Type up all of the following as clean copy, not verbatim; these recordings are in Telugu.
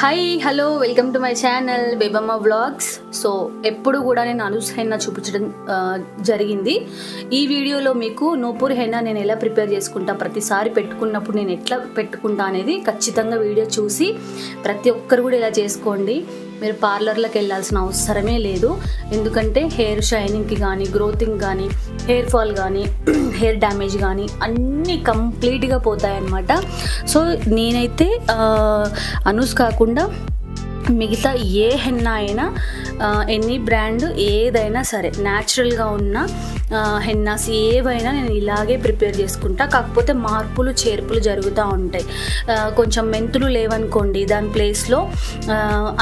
Hi hello welcome to my channel Bebamma vlogs. So ఎప్పుడు కూడా నేను అనూస్ హెన్నా చూపించడం జరిగింది. ఈ వీడియోలో మీకు నూపూర్ హెన్నా నేను ఎలా ప్రిపేర్ చేసుకుంటా, ప్రతిసారి పెట్టుకున్నప్పుడు నేను ఎట్లా పెట్టుకుంటా అనేది ఖచ్చితంగా వీడియో చూసి ప్రతి ఒక్కరు కూడా ఇలా చేసుకోండి. మీరు పార్లర్లకు వెళ్ళాల్సిన అవసరమే లేదు. ఎందుకంటే హెయిర్ షైనింగ్కి కానీ, గ్రోతింగ్ కానీ, హెయిర్ ఫాల్ కానీ, హెయిర్ డ్యామేజ్ కానీ అన్నీ కంప్లీట్గా పోతాయన్నమాట. సో నేనైతే అనూస్ కాకుండా మిగతా ఏ హెన్నా అయినా, ఎనీ బ్రాండ్ ఏదైనా సరే న్యాచురల్గా ఉన్న హెన్నాస్ ఏవైనా నేను ఇలాగే ప్రిపేర్ చేసుకుంటా. కాకపోతే మార్పులు చేర్పులు జరుగుతూ ఉంటాయి. కొంచెం మెంతులు లేవనుకోండి, దాని ప్లేస్లో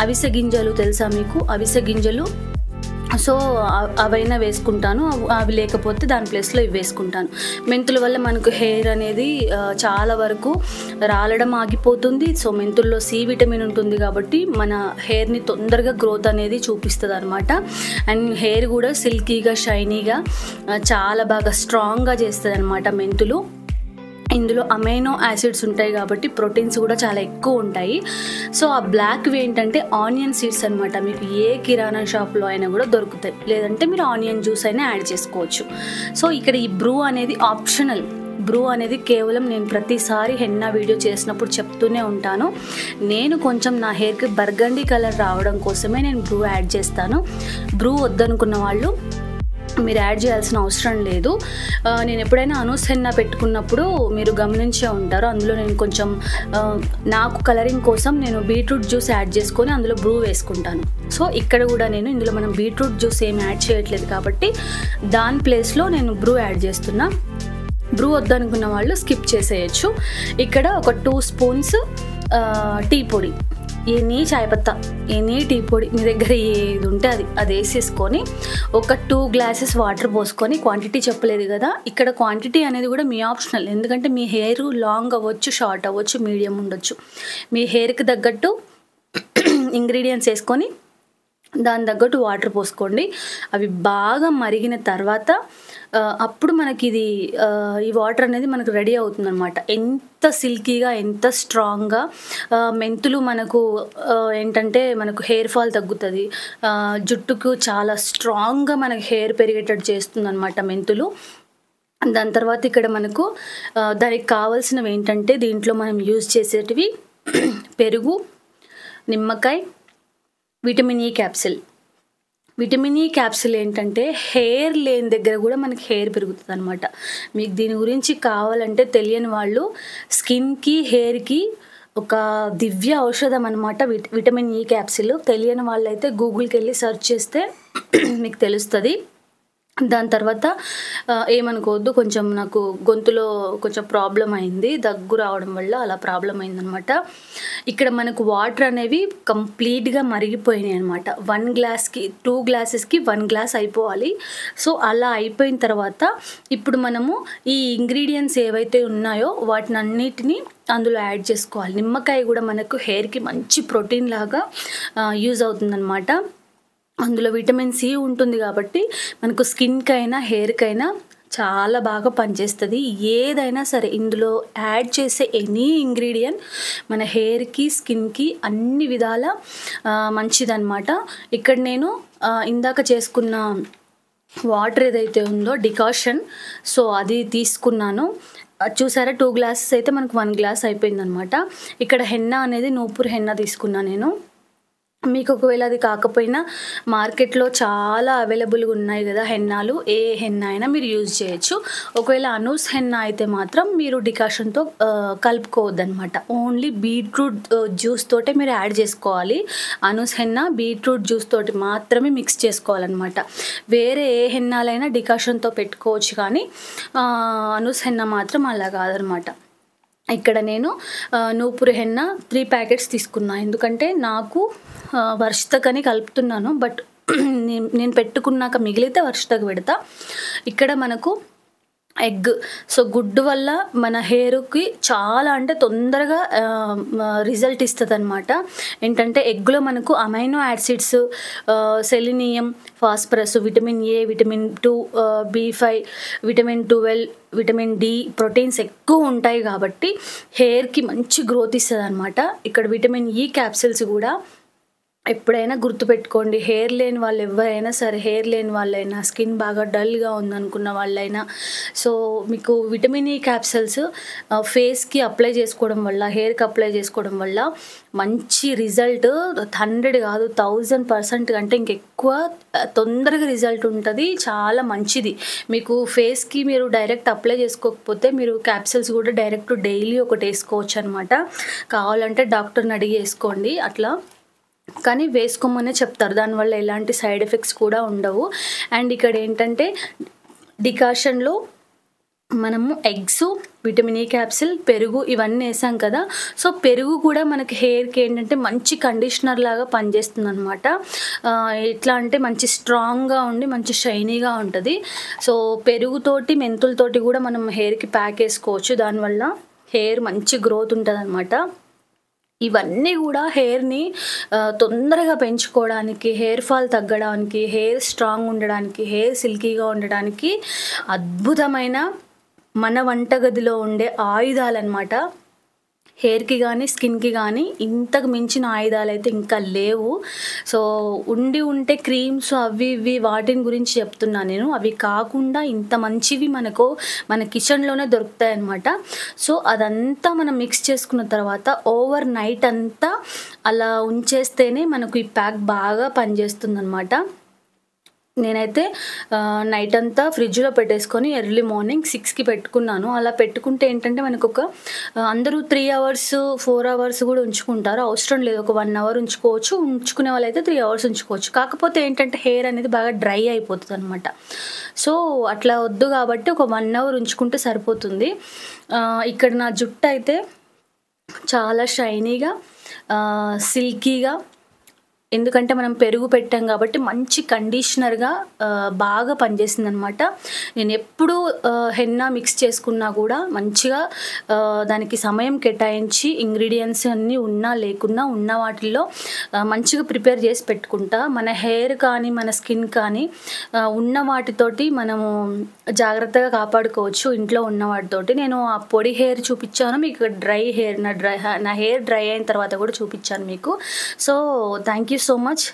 అవిసె గింజలు తెలుసా మీకు? అవిసె గింజలు సో అవైనా వేసుకుంటాను. అవి లేకపోతే దాని ప్లేస్లో ఇవి వేసుకుంటాను. మెంతుల వల్ల మనకు హెయిర్ అనేది చాలా వరకు రాలడం ఆగిపోతుంది. సో మెంతుల్లో సి విటమిన్ ఉంటుంది కాబట్టి మన హెయిర్ని తొందరగా గ్రోత్ అనేది చూపిస్తుంది అనమాట. అండ్ హెయిర్ కూడా సిల్కీగా, షైనీగా, చాలా బాగా స్ట్రాంగ్గా చేస్తుంది అనమాట మెంతులు. ఇందులో అమైనో యాసిడ్స్ ఉంటాయి కాబట్టి ప్రోటీన్స్ కూడా చాలా ఎక్కువ ఉంటాయి. సో ఆ బ్లాక్వి ఏంటంటే ఆనియన్ సీడ్స్ అనమాట. మీకు ఏ కిరాణా షాప్లో అయినా కూడా దొరుకుతాయి, లేదంటే మీరు ఆనియన్ జ్యూస్ అయినా యాడ్ చేసుకోవచ్చు. సో ఇక్కడ ఈ బ్రూ అనేది ఆప్షనల్. బ్రూ అనేది కేవలం నేను ప్రతిసారి హెన్నా వీడియో చేసినప్పుడు చెప్తూనే ఉంటాను. నేను కొంచెం నా హెయిర్కి బర్గండీ కలర్ రావడం కోసమే నేను బ్రూ యాడ్ చేస్తాను. బ్రూ వద్దనుకున్న వాళ్ళు మీరు యాడ్ చేయాల్సిన అవసరం లేదు. నేను ఎప్పుడైనా అనూస్ హెన్నా పెట్టుకున్నప్పుడు మీరు గమనించే ఉంటారు, అందులో నేను కొంచెం నాకు కలరింగ్ కోసం నేను బీట్రూట్ జ్యూస్ యాడ్ చేసుకొని అందులో బ్రూ వేసుకుంటాను. సో ఇక్కడ కూడా నేను ఇందులో మనం బీట్రూట్ జ్యూస్ ఏం యాడ్ చేయట్లేదు కాబట్టి దాని ప్లేస్లో నేను బ్రూ యాడ్ చేస్తున్నా. బ్రూ వద్దనుకున్న వాళ్ళు స్కిప్ చేసేయచ్చు. ఇక్కడ ఒక 2 స్పూన్స్ టీ పొడి, ఎనీ చాయ్ పత్తా, ఎనీ టీ పొడి మీ దగ్గర ఏది ఉంటే అది వేసేసుకొని ఒక 2 గ్లాసెస్ వాటర్ పోసుకొని, క్వాంటిటీ చెప్పలేదు కదా, ఇక్కడ క్వాంటిటీ అనేది కూడా మీ ఆప్షనల్. ఎందుకంటే మీ హెయిర్ లాంగ్ అవ్వచ్చు, షార్ట్ అవ్వచ్చు, మీడియం ఉండొచ్చు. మీ హెయిర్కి తగ్గట్టు ఇంగ్రీడియంట్స్ వేసుకొని దాని తగ్గట్టు వాటర్ పోసుకోండి. అవి బాగా మరిగిన తర్వాత అప్పుడు మనకి ఈ వాటర్ అనేది మనకు రెడీ అవుతుంది అనమాట. ఎంత సిల్కీగా, ఎంత స్ట్రాంగ్గా మెంతులు మనకు ఏంటంటే మనకు హెయిర్ ఫాల్ తగ్గుతుంది, జుట్టుకు చాలా స్ట్రాంగ్గా మనకు హెయిర్ పెరిగేటట్టు చేస్తుంది అనమాట మెంతులు. దాని తర్వాత ఇక్కడ మనకు దానికి కావాల్సినవి ఏంటంటే దీంట్లో మనం యూజ్ చేసేటివి పెరుగు, నిమ్మకాయ, vitamin E capsule. Vitamin E capsule ఏంటంటే హెయిర్ లేని దగ్గర కూడా మనకి హెయిర్ పెరుగుతుంది అనమాట. మీకు దీని గురించి కావాలంటే తెలియని వాళ్ళు స్కిన్కి, హెయిర్కి ఒక దివ్య ఔషధం అనమాట విటమిన్ ఈ క్యాప్సిల్. తెలియని వాళ్ళైతే గూగుల్కి వెళ్ళి సెర్చ్ చేస్తే మీకు తెలుస్తుంది. దాని తర్వాత ఏమనుకోవద్దు, కొంచెం నాకు గొంతులో కొంచెం ప్రాబ్లం అయింది, దగ్గు రావడం వల్ల అలా ప్రాబ్లం అయిందనమాట. ఇక్కడ మనకు వాటర్ అనేవి కంప్లీట్గా మరిగిపోయినాయి అనమాట. 1 గ్లాస్కి 2 గ్లాసెస్కి 1 గ్లాస్ అయిపోవాలి. సో అలా అయిపోయిన తర్వాత ఇప్పుడు మనము ఈ ఇంగ్రీడియంట్స్ ఏవైతే ఉన్నాయో వాటిని అన్నిటినీ అందులో యాడ్ చేసుకోవాలి. నిమ్మకాయ కూడా మనకు హెయిర్కి మంచి ప్రోటీన్ లాగా యూజ్ అవుతుందన్నమాట. అందులో విటమిన్ సి ఉంటుంది కాబట్టి మనకు స్కిన్కైనా, హెయిర్కైనా చాలా బాగా పనిచేస్తుంది. ఏదైనా సరే ఇందులో యాడ్ చేసే ఎనీ ఇంగ్రీడియంట్ మన హెయిర్కి, స్కిన్కి అన్ని విధాల మంచిదన్నమాట. ఇక్కడ నేను ఇందాక చేసుకున్న వాటర్ ఏదైతే ఉందో డికాషన్, సో అది తీసుకున్నాను. చూసారా, 2 గ్లాసెస్ అయితే మనకు 1 గ్లాస్ అయిపోయిందనమాట. ఇక్కడ హెన్నా అనేది నూపూర్ హెన్నా తీసుకున్నాను నేను. మీకు ఒకవేళ అది కాకపోయినా మార్కెట్లో చాలా అవైలబుల్గా ఉన్నాయి కదా హెన్నాలు, ఏ హెన్నా అయినా మీరు యూజ్ చేయొచ్చు. ఒకవేళ అనూస్ హెన్నా అయితే మాత్రం మీరు డికాషన్తో కలుపుకోవద్దనమాట. ఓన్లీ బీట్రూట్ జ్యూస్ తోటే మీరు యాడ్ చేసుకోవాలి. అనూస్ హెన్నా బీట్రూట్ జ్యూస్ తోటి మాత్రమే మిక్స్ చేసుకోవాలన్నమాట. వేరే ఏ హెన్నాలైనా డికాషన్తో పెట్టుకోవచ్చు, కానీ అనూస్ హెన్నా మాత్రం అలా కాదనమాట. ఇక్కడ నేను నూపూర్ హెన్నా 3 ప్యాకెట్స్ తీసుకున్నా. ఎందుకంటే నాకు వర్షితకని కలుపుతున్నాను, బట్ నేను పెట్టుకున్నాక మిగిలితే వర్షితకు పెడతా. ఇక్కడ మనకు ఎగ్. సో గుడ్డు వల్ల మన హెయిర్‌కి చాలా అంటే తొందరగా రిజల్ట్ ఇస్తదనమాట. ఏంటంటే ఎగ్‌లో మనకు amino acids, selenium, phosphorus, vitamin A, vitamin 2, B five, vitamin 12, vitamin D, proteins ఎక్కువ ఉంటాయి కాబట్టి హెయిర్‌కి మంచి గ్రోత్ ఇస్తదనమాట. ఇక్కడ విటమిన్ ఈ క్యాప్సూల్స్ గూడా ఎప్పుడైనా గుర్తుపెట్టుకోండి. హెయిర్ లేని వాళ్ళు ఎవ్వరైనా సరే, హెయిర్ లేని వాళ్ళైనా, స్కిన్ బాగా డల్‌గా ఉందనుకున్న వాళ్ళైనా, సో మీకు విటమిన్ ఈ క్యాప్సూల్స్ ఫేస్‌కి అప్లై చేసుకోవడం వల్ల, హెయిర్‌కి అప్లై చేసుకోవడం వల్ల మంచి రిజల్ట్ 100 కాదు 1000% కంటే ఇంకెక్కువ తొందరగా రిజల్ట్ ఉంటది. చాలా మంచిది. మీకు ఫేస్‌కి మీరు డైరెక్ట్ అప్లై చేసుకోకపోతే మీరు క్యాప్సూల్స్ కూడా డైరెక్ట్ డైలీ ఒకటి వేసుకోవచ్చనమాట. కావాలంటే డాక్టర్‌ని అడిగి వేసుకోండి అట్లా. కానీ వేసుకోమనే చెప్తారు. దానివల్ల ఎలాంటి సైడ్ ఎఫెక్ట్స్ కూడా ఉండవు. అండ్ ఇక్కడ ఏంటంటే డికాషన్‌లో మనము ఎగ్స్, విటమిన్ ఈ క్యాప్సూల్, పెరుగు ఇవన్నీ వేసాం కదా. సో పెరుగు కూడా మనకి హెయిర్‌కి ఏంటంటే మంచి కండిషనర్ లాగా పనిచేస్తుందనమాట. ఎట్లా అంటే మంచి స్ట్రాంగ్‌గా ఉండి మంచి షైనీగా ఉంటది. సో పెరుగుతోటి, మెంతులతోటి కూడా మనం హెయిర్‌కి ప్యాక్ వేసుకోవచ్చు. దానివల్ల హెయిర్ మంచి గ్రోత్ ఉంటదనమాట. ఇవన్నీ కూడా హెయిర్‌ని తొందరగా పెంచుకోవడానికి, హెయిర్ ఫాల్ తగ్గడానికి, హెయిర్ స్ట్రాంగ్ ఉండడానికి, హెయిర్ సిల్కీగా ఉండడానికి అద్భుతమైన మన వంటగదిలో ఉండే ఆయుధాలన్నమాట. హెయిర్‌కి కానీ, స్కిన్‌కి కానీ ఇంతకు మించిన ఆయుధాలైతే ఇంకా లేవు. సో ఉంటే క్రీమ్స్ అవి ఇవి వాటిని గురించి చెప్తున్నా నేను. అవి కాకుండా ఇంత మంచివి మనకు మన కిచెన్‌లోనే దొరుకుతాయన్నమాట. సో అదంతా మనం మిక్స్ చేసుకున్న తర్వాత ఓవర్ నైట్ అంతా అలా ఉంచేస్తేనే మనకు ఈ ప్యాక్ బాగా పనిచేస్తుందన్నమాట. నేనైతే నైట్ అంతా ఫ్రిడ్జ్‌లో పెట్టేసుకొని ఎర్లీ మార్నింగ్ 6కి పెట్టుకున్నాను. అలా పెట్టుకుంటే ఏంటంటే మనకొక అందరూ 3 అవర్స్, 4 అవర్స్ కూడా ఉంచుకుంటారు. అవసరం లేదు. ఒక 1 అవర్ ఉంచుకోవచ్చు. ఉంచుకునే వాళ్ళైతే 3 అవర్స్ ఉంచుకోవచ్చు. కాకపోతే ఏంటంటే హెయిర్ అనేది బాగా డ్రై అయిపోతుందనమాట. సో అట్లా వద్దు కాబట్టి ఒక 1 అవర్ ఉంచుకుంటే సరిపోతుంది. ఇక్కడ నా జుట్టు అయితే చాలా షైనీగా, సిల్కీగా, ఎందుకంటే మనం పెరుగు పెట్టాం కాబట్టి మంచి కండిషనర్‌గా బాగా పనిచేసిందనమాట. నేను ఎప్పుడు హెన్నా మిక్స్ చేసుకున్నా కూడా మంచిగా దానికి సమయం కేటాయించి ఇంగ్రీడియెంట్స్ అన్నీ ఉన్నా లేకున్నా ఉన్న వాటిల్లో మంచిగా ప్రిపేర్ చేసి పెట్టుకుంటా. మన హెయిర్ కానీ, మన స్కిన్ కానీ ఉన్న వాటితోటి మనము జాగ్రత్తగా కాపాడుకోవచ్చు ఇంట్లో ఉన్న వాటితోటి. నేను ఆ పొడి హెయిర్ చూపించాను మీకు, డ్రై హెయిర్ నా హెయిర్ డ్రై అయిన తర్వాత కూడా చూపించాను మీకు. So thank you so much.